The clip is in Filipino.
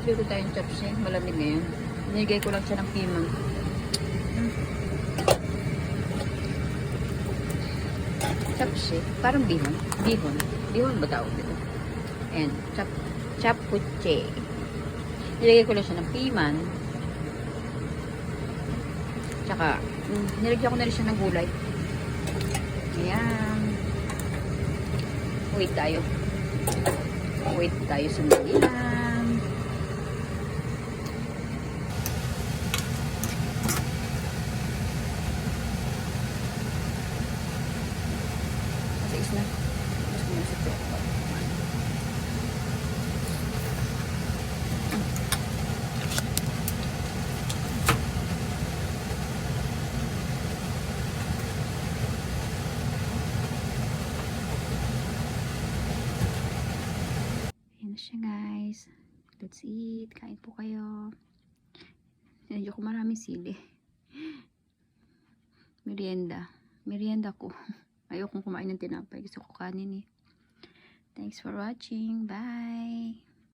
Luto tayong chopsy. Malamig ngayon. Nilagay ko lang siya ng piman. Chopsy. Parang bihon. Bihon. Bihon ba tawag dito? Ayan. Chapuche. Nilagay ko lang siya ng piman. Tsaka, nilagyan ko na rin siya ng gulay. Ayan. Wait tayo. Wait tayo sa Manila. Matiis na. Mas ko na sa chocolate. Ayan na siya guys. Let's eat. Kain po kayo. Medyo ko maraming sili. Merienda. Merienda ko. Ayokong kumain ng tinapay. Gusto ko kanin eh. Thanks for watching. Bye!